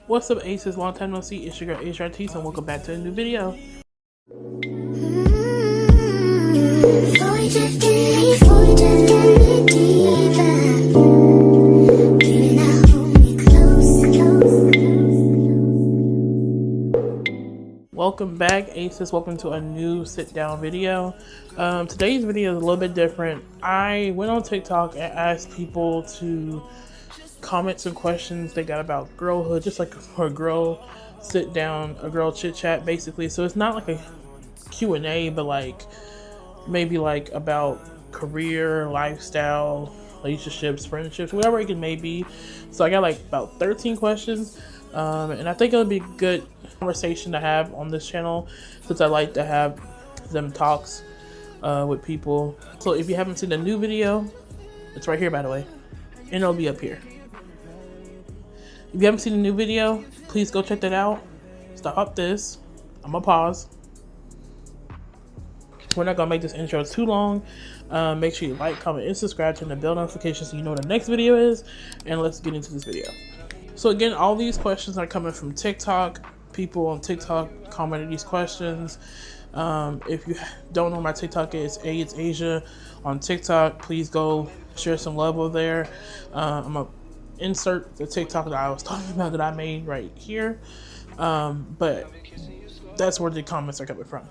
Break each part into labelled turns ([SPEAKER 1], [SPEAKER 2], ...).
[SPEAKER 1] What's up, Aces? Long time no see. It's your girl Ayces, and welcome back to a new video. Welcome back, Aces. Welcome to a new sit-down video. Today's video is a little bit different. I went on TikTok and asked people to comment some questions they got about girlhood, just like for a girl sit down, a girl chit chat basically. So it's not like a Q&A, but like maybe like about career, lifestyle, relationships, friendships, whatever it may be. So I got like about 13 questions, and I think it'll be a good conversation to have on this channel, since I like to have them talks with people. So if you haven't seen the new video, it's right here, by the way, and it'll be up here. If you haven't seen the new video, please go check that out. Stop this. I'm gonna pause. We're not gonna make this intro too long. Make sure you like, comment, and subscribe, turn the bell notifications so you know what the next video is, and let's get into this video. So again, all these questions are coming from TikTok. People on TikTok commented these questions. If you don't know, my TikTok is Aysia on TikTok. Please go share some love over there. I'm gonna insert the TikTok that I was talking about that I made right here, but that's where the comments are coming from.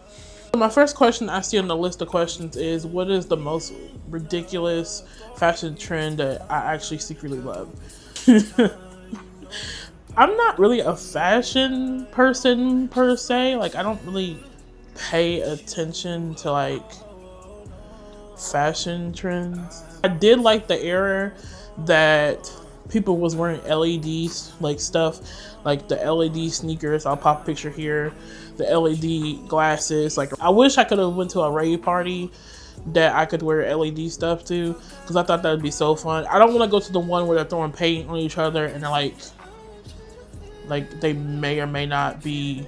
[SPEAKER 1] So my first question I see on the list of questions is, what is the most ridiculous fashion trend that I actually secretly love? I'm not really a fashion person per se. Like, I don't really pay attention to like fashion trends. I did like the era that people was wearing LEDs, like stuff like the LED sneakers. I'll pop a picture here. The LED glasses. Like, I wish I could have went to a rave party that I could wear LED stuff to, because I thought that would be so fun. I don't want to go to the one where they're throwing paint on each other and they're like they may or may not be,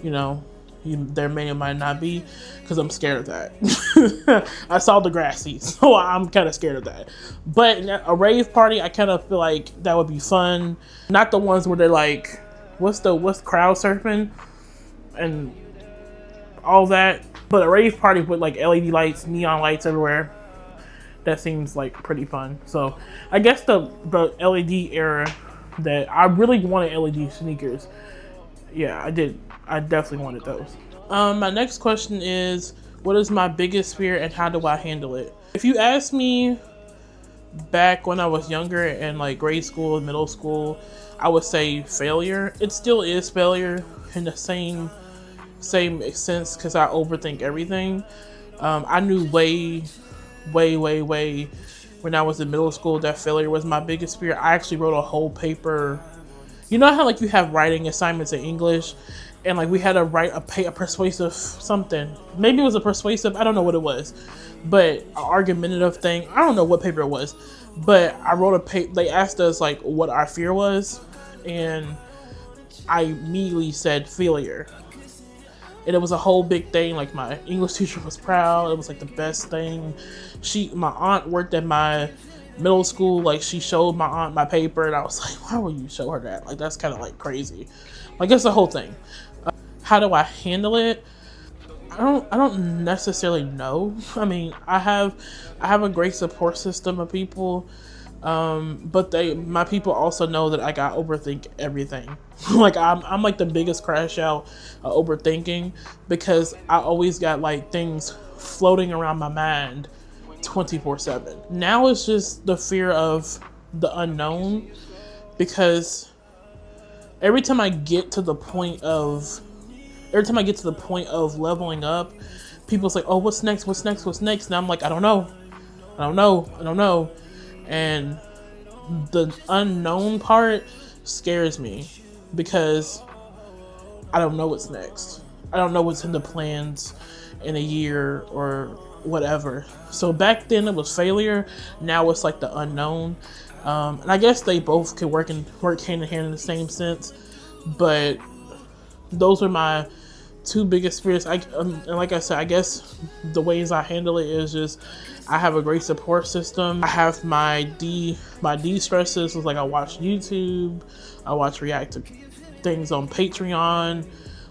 [SPEAKER 1] you know, there may or might not be, because I'm scared of that. I saw the grassy, so I'm kind of scared of that. But in a rave party, I kind of feel like that would be fun. Not the ones where they're like, what's crowd surfing and all that, but a rave party with like LED lights, neon lights everywhere. That seems like pretty fun. So I guess the LED era, that I really wanted LED sneakers. Yeah, I did. I definitely wanted those. My next question is, what is my biggest fear and how do I handle it? If you ask me back when I was younger in like grade school and middle school, I would say failure. It still is failure in the same sense, because I overthink everything. I knew way when I was in middle school that failure was my biggest fear. I actually wrote a whole paper. You know how like you have writing assignments in English, and like we had to write a persuasive something. Maybe it was a persuasive, I don't know what it was, but an argumentative thing. I don't know what paper it was, but I wrote a paper. They asked us like what our fear was, and I immediately said failure. And it was a whole big thing. Like, my English teacher was proud. It was like the best thing. My aunt worked at my middle school. Like, she showed my aunt my paper, and I was like, why would you show her that? Like, that's kind of like crazy. Like, that's the whole thing. How do I handle it? I don't necessarily know. I mean, I have a great support system of people. But my people also know that I got overthink everything. Like, I'm like the biggest crash out overthinking, because I always got like things floating around my mind 24/7. Now it's just the fear of the unknown, because every time I get to the point of leveling up, people's like, oh, what's next? And I'm like, I don't know. And the unknown part scares me, because I don't know what's next. I don't know what's in the plans in a year or whatever. So back then it was failure. Now it's like the unknown. And I guess they both could work hand in hand in the same sense. But those are my two biggest fears, and like I said, I guess the ways I handle it is just I have a great support system. I have my de-stresses is like I watch YouTube, I watch react to things on Patreon,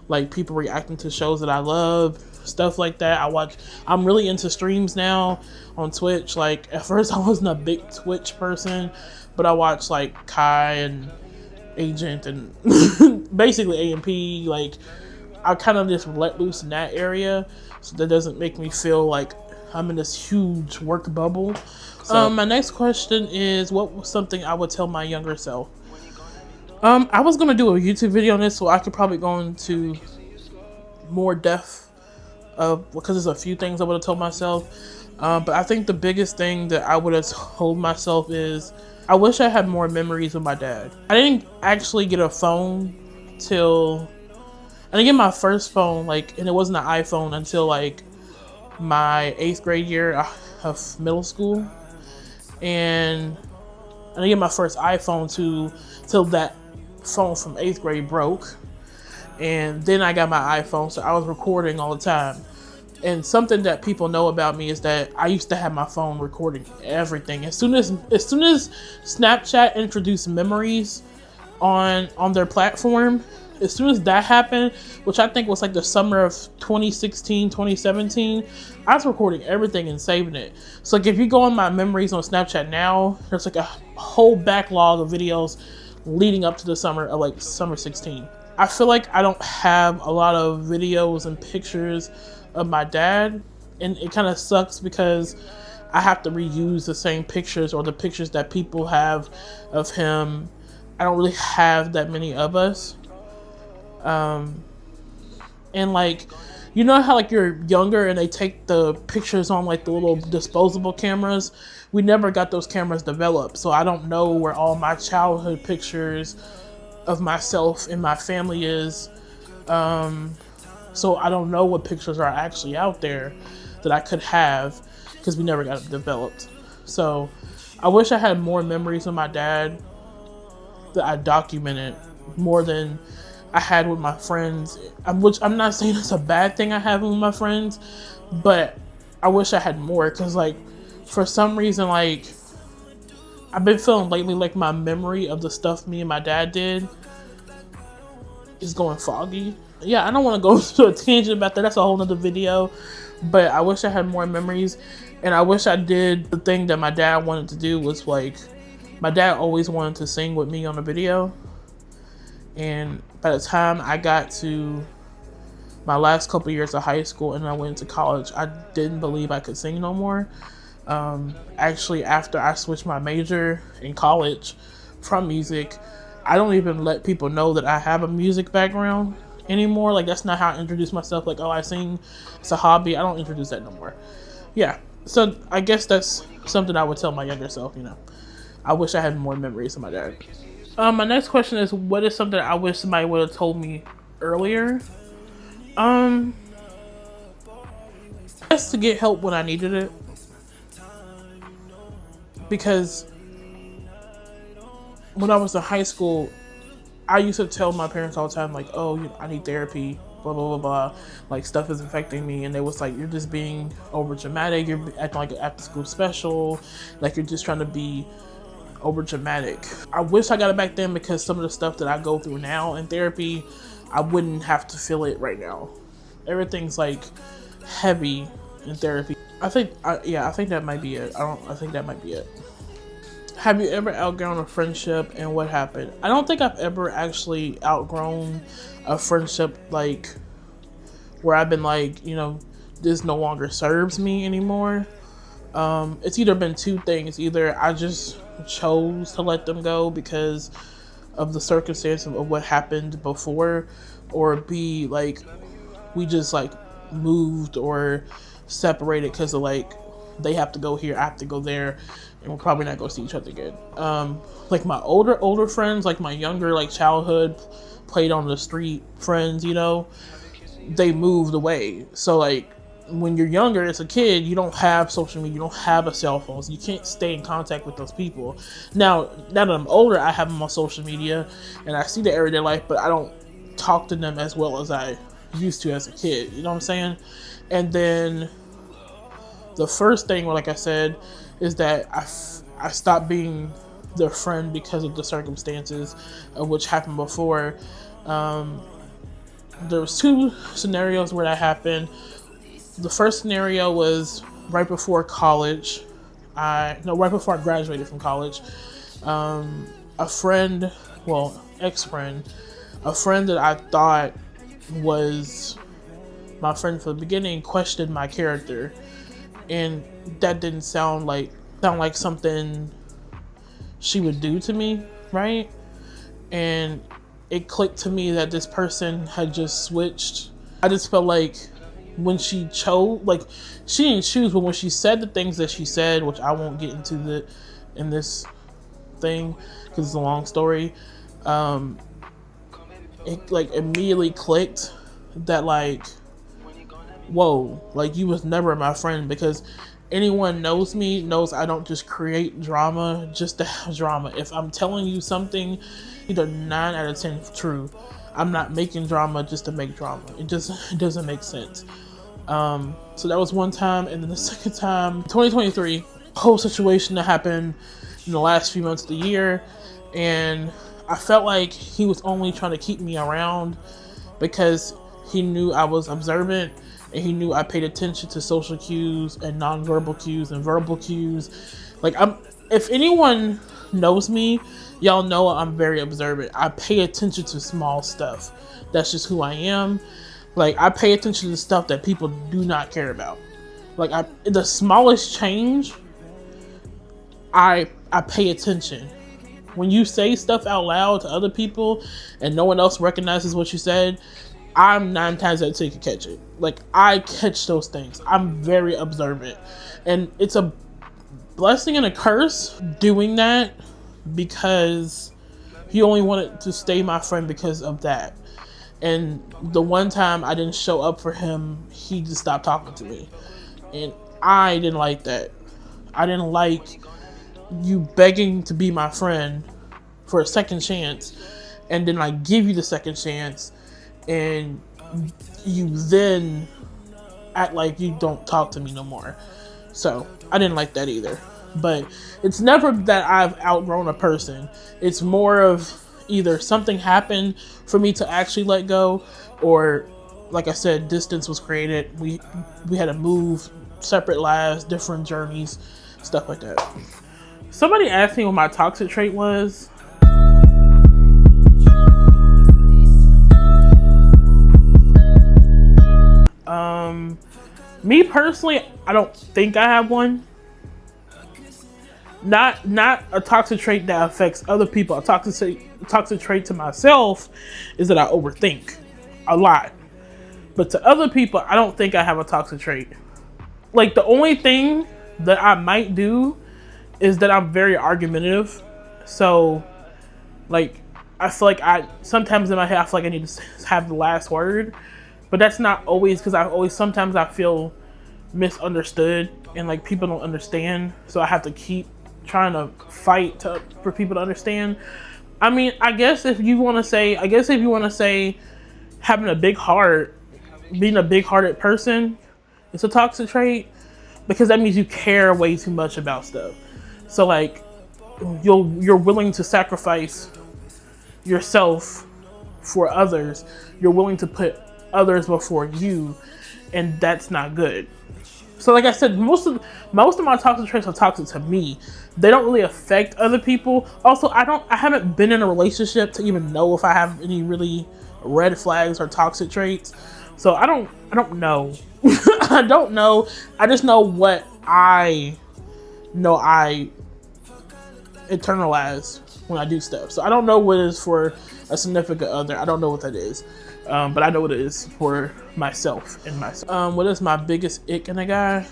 [SPEAKER 1] like people reacting to shows that I love, stuff like that. I'm really into streams now on Twitch. Like at first I wasn't a big Twitch person, but I watch like Kai and Agent and basically AMP. Like I kind of just let loose in that area, so that doesn't make me feel like I'm in this huge work bubble. So my next question is, what was something I would tell my younger self? I was gonna do a YouTube video on this, so I could probably go into more depth of, because there's a few things I would have told myself. But I think the biggest thing that I would have told myself is I wish I had more memories with my dad. I didn't actually get a phone till I didn't get my first phone, like, and it wasn't an iPhone until like my 8th grade year of middle school, and I didn't get my first iPhone till that phone from 8th grade broke, and then I got my iPhone, so I was recording all the time. And something that people know about me is that I used to have my phone recording everything. As soon as Snapchat introduced memories on their platform, as soon as that happened, which I think was like the summer of 2016, 2017, I was recording everything and saving it. So like if you go on my memories on Snapchat now, there's like a whole backlog of videos leading up to the summer of like summer 16. I feel like I don't have a lot of videos and pictures of my dad, and it kind of sucks because I have to reuse the same pictures or the pictures that people have of him. I don't really have that many of us. And like, you know how like you're younger and they take the pictures on like the little disposable cameras? We never got those cameras developed, so I don't know where all my childhood pictures of myself and my family is. So I don't know what pictures are actually out there that I could have because we never got it developed. So I wish I had more memories with my dad that I documented more than I had with my friends. Which I'm not saying it's a bad thing I have with my friends, but I wish I had more, because like for some reason, like I've been feeling lately like my memory of the stuff me and my dad did is going foggy. Yeah, I don't want to go to a tangent about that. That's a whole nother video. But I wish I had more memories. And I wish I did the thing that my dad wanted to do, was like, my dad always wanted to sing with me on a video. And by the time I got to my last couple years of high school and I went to college, I didn't believe I could sing no more. Actually, after I switched my major in college from music, I don't even let people know that I have a music background anymore. Like, that's not how I introduce myself. Like, oh, I sing, it's a hobby. I don't introduce that no more. Yeah, so I guess that's something I would tell my younger self, you know. I wish I had more memories of my dad. My next question is, what is something I wish somebody would have told me earlier? Just to get help when I needed it. Because when I was in high school, I used to tell my parents all the time, like, oh, I need therapy, blah, blah, blah, blah. Like, stuff is affecting me. And they was like, you're just being over dramatic. You're acting like an after school special. Like, you're just trying to be over dramatic. I wish I got it back then, because some of the stuff that I go through now in therapy, I wouldn't have to feel it right now. Everything's like heavy in therapy. I think that might be it. I think that might be it. Have you ever outgrown a friendship, and what happened? I don't think I've ever actually outgrown a friendship, like where I've been like, you know, this no longer serves me anymore. It's either been two things. Either I just chose to let them go because of the circumstance of what happened before, or B, like we just like moved or separated because of like they have to go here, I have to go there, and we're probably not gonna see each other again. Like my older friends, like my younger like childhood played on the street friends, you know, they moved away. So like when you're younger as a kid, you don't have social media, you don't have a cell phone, so you can't stay in contact with those people. Now that I'm older, I have them on social media and I see their everyday life, but I don't talk to them as well as I used to as a kid. You know what I'm saying? And then the first thing, like I said, is that I stopped being their friend because of the circumstances of which happened before. There was two scenarios where that happened. The first scenario was right before college. Right before I graduated from college. A friend, well, ex-friend, a friend that I thought was my friend from the beginning questioned my character, and that didn't sound like something she would do to me, right? And it clicked to me that this person had just switched. I just felt like when she chose, like, she didn't choose, but when she said the things that she said, which I won't get into in this thing because it's a long story, it like immediately clicked that, like, whoa, like, you was never my friend, because anyone knows me knows I don't just create drama just to have drama. If I'm telling you something, either 9 out of 10 true. I'm not making drama just to make drama. It doesn't make sense. So that was one time, and then the second time, 2023, whole situation that happened in the last few months of the year, and I felt like he was only trying to keep me around because he knew I was observant, and he knew I paid attention to social cues and nonverbal cues and verbal cues. Like, if anyone knows me, y'all know I'm very observant. I pay attention to small stuff. That's just who I am. Like, I pay attention to stuff that people do not care about. Like, the smallest change, I pay attention. When you say stuff out loud to other people and no one else recognizes what you said, I'm 9 times out of 10 can catch it. Like, I catch those things. I'm very observant. And it's a blessing and a curse doing that, because he only wanted to stay my friend because of that. And the one time I didn't show up for him, he just stopped talking to me. And I didn't like that. I didn't like you begging to be my friend for a second chance, and then I give you the second chance, and you then act like you don't talk to me no more. So I didn't like that either. But it's never that I've outgrown a person. It's more of either something happened for me to actually let go, or, like I said, distance was created. We had to move, separate lives, different journeys, stuff like that. Somebody asked me what my toxic trait was. Me personally, I don't think I have one. Not a toxic trait that affects other people. A toxic trait to myself is that I overthink a lot. But to other people, I don't think I have a toxic trait. Like, the only thing that I might do is that I'm very argumentative. So, like, I feel like sometimes in my head, I feel like I need to have the last word. But that's not always, because sometimes I feel misunderstood, and like people don't understand. So I have to keep trying to fight for people to understand. I mean, I guess if you want to say having a big heart, being a big-hearted person, it's a toxic trait, because that means you care way too much about stuff. So, like, you're willing to sacrifice yourself for others. You're willing to put others before you, and that's not good. So, like I said, most of my toxic traits are toxic to me. They don't really affect other people. Also, I haven't been in a relationship to even know if I have any really red flags or toxic traits. So I don't know. I don't know. I just know what I know I internalize when I do stuff. So I don't know what it is for a significant other. I don't know what that is. But I know what it is for myself and myself. What is my biggest ick in a guy?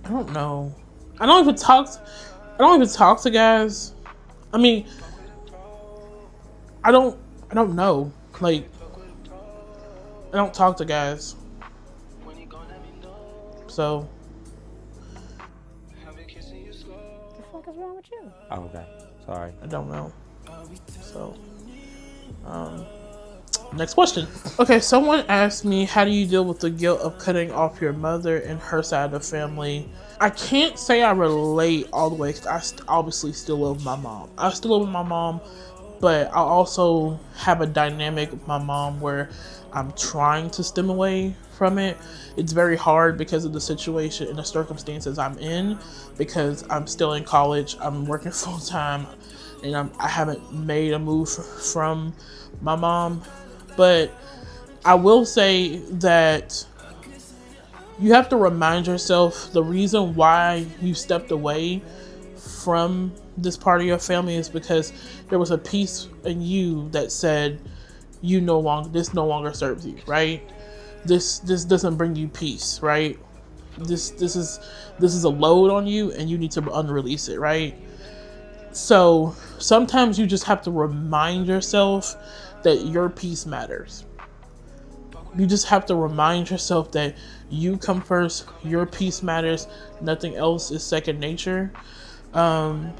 [SPEAKER 1] I don't know. I don't even talk to guys. I mean, I don't know. Like, I don't talk to guys. So.
[SPEAKER 2] What the fuck is wrong with you? Oh, okay. Sorry.
[SPEAKER 1] I don't know. So. Next question. Okay, someone asked me, how do you deal with the guilt of cutting off your mother and her side of the family? I can't say I relate all the way because obviously still live with my mom. I still live with my mom, but I also have a dynamic with my mom where I'm trying to stem away from it. It's very hard because of the situation and the circumstances I'm in, because I'm still in college, I'm working full time, and I haven't made a move from my mom. But I will say that you have to remind yourself the reason why you stepped away from this part of your family is because there was a piece in you that said this no longer serves you, right? This doesn't bring you peace, right? This is a load on you and you need to unrelease it, right? So sometimes you just have to remind yourself that your peace matters. You just have to remind yourself that you come first, your peace matters, nothing else is second nature. And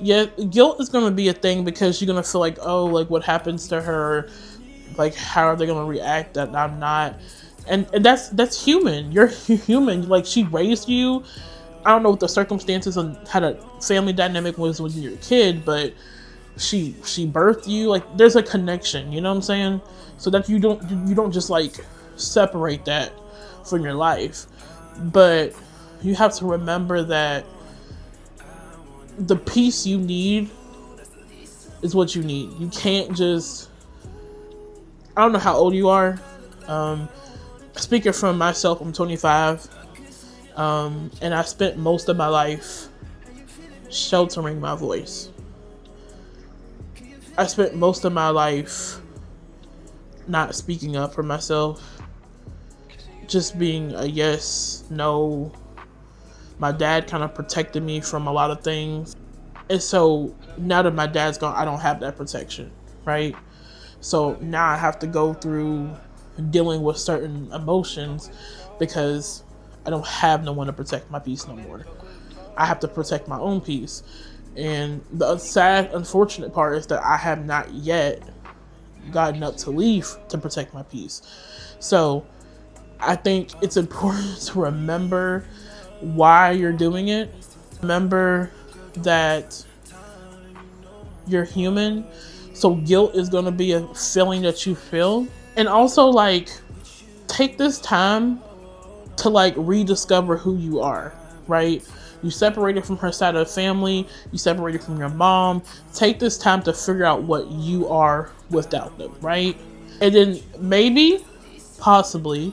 [SPEAKER 1] yeah, guilt is going to be a thing because you're going to feel like, oh, like what happens to her? Like, how are they going to react that I'm not? And that's human. You're human. Like, she raised you. I don't know what the circumstances and how the family dynamic was when you were a kid, but she birthed you. Like, there's a connection, you know what I'm saying? So that you don't just like separate that from your life. But you have to remember that the peace you need is what you need. You can't just, I don't know how old you are. Speaking from myself, I'm 25. And I spent most of my life sheltering my voice. I spent most of my life not speaking up for myself. Just being a yes, no. My dad kind of protected me from a lot of things. And so now that my dad's gone, I don't have that protection, right? So now I have to go through dealing with certain emotions because I don't have no one to protect my peace no more. I have to protect my own peace. And the sad, unfortunate part is that I have not yet gotten up to leave to protect my peace. So I think it's important to remember why you're doing it. Remember that you're human. So guilt is going to be a feeling that you feel. And also, like, take this time to like rediscover who you are, right? You separated from her side of the family, you separated from your mom. Take this time to figure out what you are without them, right? And then maybe, possibly,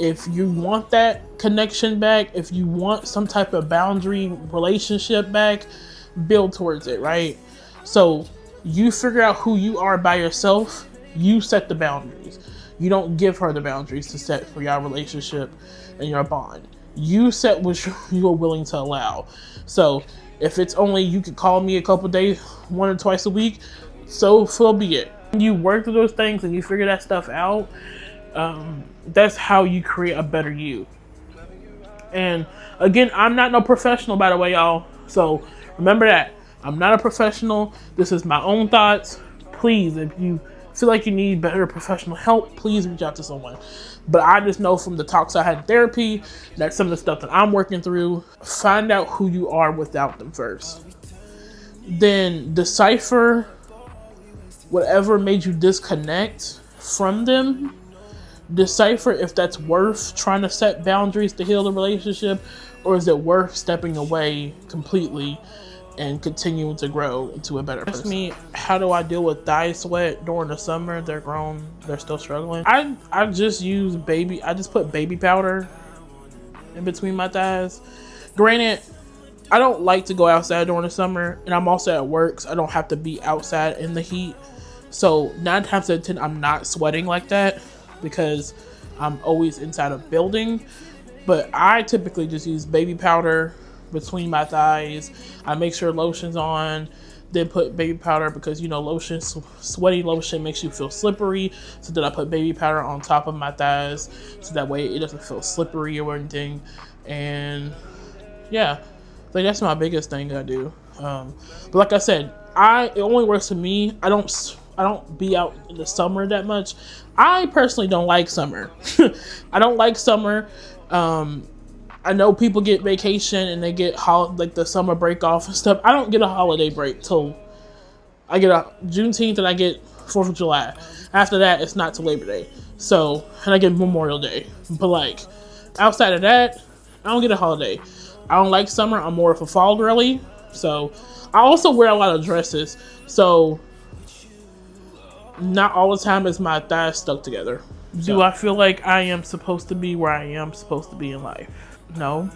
[SPEAKER 1] if you want that connection back, if you want some type of boundary relationship back, build towards it, right? So you figure out who you are by yourself, you set the boundaries. You don't give her the boundaries to set for your relationship and your bond. You set what you're willing to allow. So if it's only you can call me a couple days, 1 or twice a week, so be it. When you work through those things and you figure that stuff out, that's how you create a better you. And again, I'm not no professional, by the way, y'all. So remember that. I'm not a professional. This is my own thoughts. Please, if you feel like you need better professional help, please reach out to someone. But I just know from the talks I had in therapy, that's some of the stuff that I'm working through. Find out who you are without them first. Then decipher whatever made you disconnect from them. Decipher if that's worth trying to set boundaries to heal the relationship, or is it worth stepping away completely and continuing to grow into a better person. Ask me, how do I deal with thigh sweat during the summer? They're grown, they're still struggling. I just put baby powder in between my thighs. Granted, I don't like to go outside during the summer, and I'm also at work, so I don't have to be outside in the heat. So 9 times out of 10, I'm not sweating like that because I'm always inside a building. But I typically just use baby powder between my thighs. I make sure lotion's on. Then put baby powder because, you know, lotion, sweaty lotion makes you feel slippery. So then I put baby powder on top of my thighs so that way it doesn't feel slippery or anything. And yeah, like that's my biggest thing I do. But like I said, it only works for me. I don't be out in the summer that much. I personally don't like summer. I don't like summer. I know people get vacation and they get like the summer break off and stuff. I don't get a holiday break till I get a Juneteenth and I get 4th of July. After that, it's not till Labor Day. So, and I get Memorial Day. But like, outside of that, I don't get a holiday. I don't like summer. I'm more of a fall girly. So, I also wear a lot of dresses. So, not all the time is my thighs stuck together. So. Do I feel like I am supposed to be where I am supposed to be in life? No.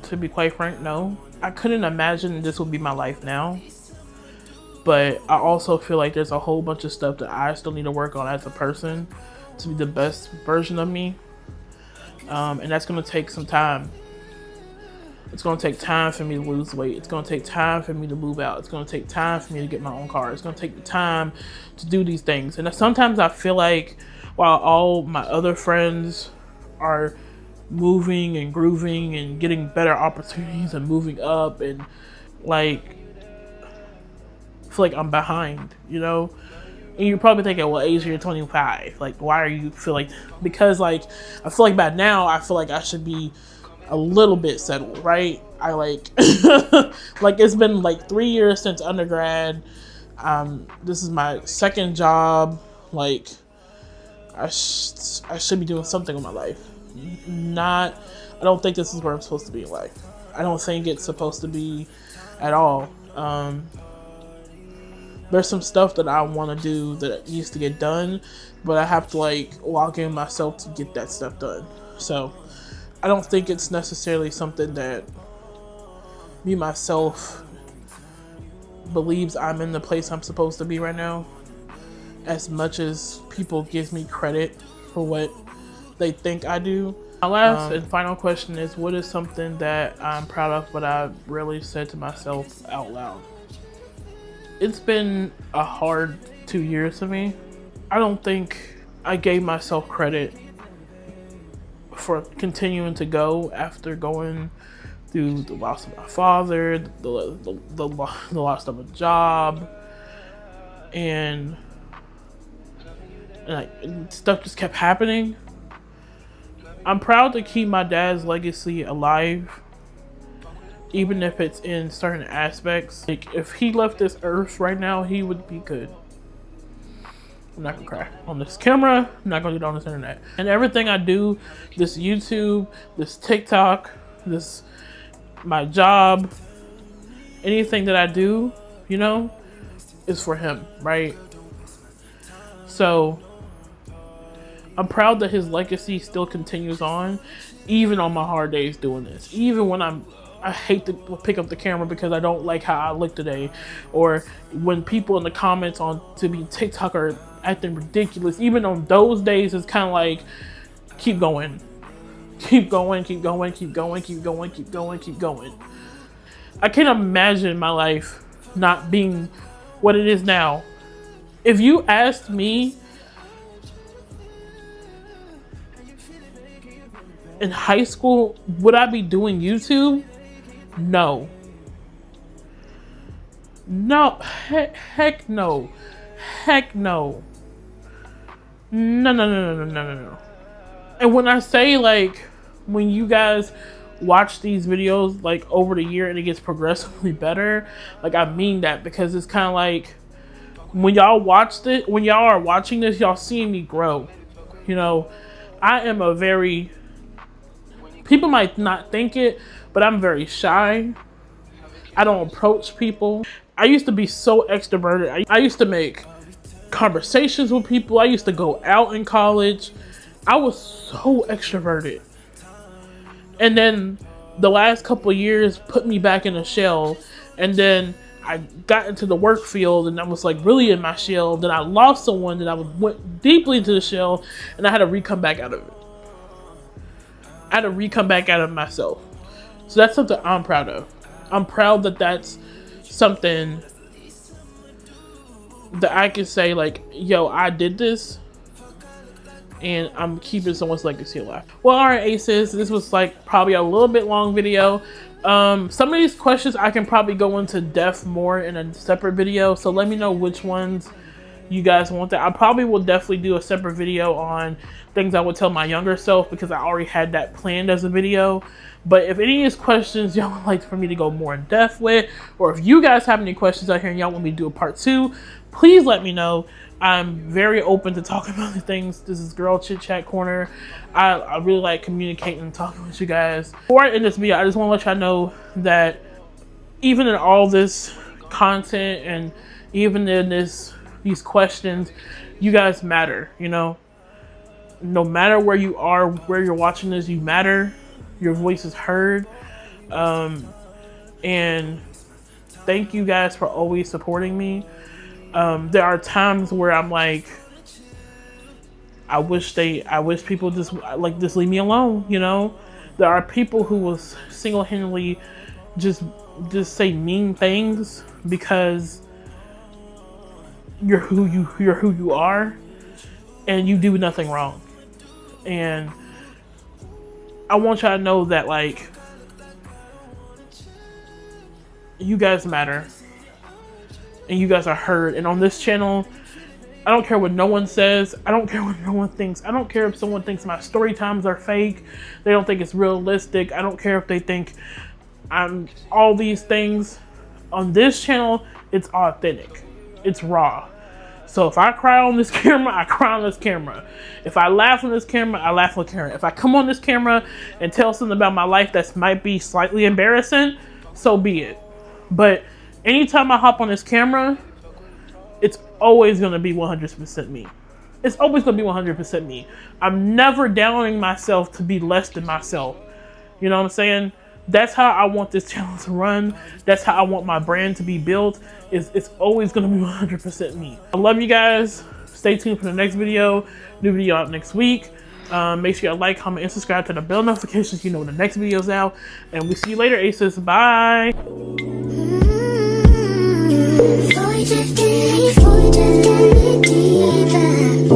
[SPEAKER 1] To be quite frank, no. I couldn't imagine this would be my life now. But I also feel like there's a whole bunch of stuff that I still need to work on as a person to be the best version of me. And that's going to take some time. It's going to take time for me to lose weight. It's going to take time for me to move out. It's going to take time for me to get my own car. It's going to take the time to do these things. And sometimes I feel like while all my other friends are moving and grooving and getting better opportunities and moving up, and like I feel like I'm behind, you know? And you're probably thinking, well, Aysia, you're 25. Like, why are you feel like? Because like I feel like by now I feel like I should be a little bit settled, right? I like like it's been like 3 years since undergrad. This is my second job. Like I should be doing something with my life. I don't think this is where I'm supposed to be in life. I don't think it's supposed to be at all. There's some stuff that I want to do that needs to get done, but I have to like log in myself to get that stuff done. So I don't think it's necessarily something that me myself believes I'm in the place I'm supposed to be right now, as much as people give me credit for what they think I do. My last and final question is, what is something that I'm proud of but I really said to myself out loud? It's been a hard 2 years for me. I don't think I gave myself credit for continuing to go after going through the loss of my father, the loss of a job, and stuff just kept happening. I'm proud to keep my dad's legacy alive, even if it's in certain aspects. Like, if he left this earth right now, he would be good. I'm not gonna cry on this camera. I'm not gonna do it on this internet. And everything I do, this YouTube, this TikTok, my job, anything that I do, you know, is for him, right? So I'm proud that his legacy still continues on, even on my hard days doing this. Even when I hate to pick up the camera because I don't like how I look today, or when people in the comments on to be TikTok are acting ridiculous. Even on those days, it's kind of like, keep going, keep going, keep going, keep going, keep going, keep going, keep going. I can't imagine my life not being what it is now. If you asked me in high school, would I be doing YouTube? No. No. Heck no. Heck no. No. And when I say, like, when you guys watch these videos, like, over the year and it gets progressively better, like, I mean that, because it's kind of like, when y'all are watching this, y'all seeing me grow. You know, I am people might not think it, but I'm very shy. I don't approach people. I used to be so extroverted. I used to make conversations with people. I used to go out in college. I was so extroverted. And then the last couple of years put me back in a shell. And then I got into the work field and I was like really in my shell. Then I lost someone and I went deeply into the shell and I had to re-come back out of it. I had to re-come back out of myself. So that's something I'm proud of. I'm proud that that's something that I can say, like, yo, I did this, and I'm keeping someone's legacy alive. Well, all right, Ayces, this was like probably a little bit long video. Some of these questions I can probably go into depth more in a separate video, so let me know which ones you guys want that. I probably will definitely do a separate video on things I would tell my younger self, because I already had that planned as a video. But if any of these questions y'all would like for me to go more in depth with, or if you guys have any questions out here and y'all want me to do a part 2, please let me know. I'm very open to talking about the things. This is Girl Chit Chat Corner. I really like communicating and talking with you guys. Before I end this video, I just want to let y'all know that even in all this content and even in these questions, you guys matter, you know? No matter where you are, where you're watching this, you matter. Your voice is heard. And thank you guys for always supporting me. There are times where I'm like, I wish people just leave me alone, you know? There are people who will single-handedly just say mean things because you're who you are, and you do nothing wrong. And I want y'all to know that, like, you guys matter, and you guys are heard. And on this channel, I don't care what no one says. I don't care what no one thinks. I don't care if someone thinks my story times are fake. They don't think it's realistic. I don't care if they think I'm all these things. On this channel, it's authentic. It's raw. So if I cry on this camera, I cry on this camera. If I laugh on this camera, I laugh on the camera. If I come on this camera and tell something about my life that might be slightly embarrassing, so be it. But anytime I hop on this camera, it's always going to be 100% me. It's always going to be 100% me. I'm never downing myself to be less than myself. You know what I'm saying? That's how I want this channel to run. That's how I want my brand to be built. It's always going to be 100% me. I love you guys. Stay tuned for the next video. New video out next week. Make sure you like, comment, and subscribe to the bell notifications. You know when the next video's out. And we see you later, Ayces. Bye.
[SPEAKER 3] Voy de ti, voy de mi vida.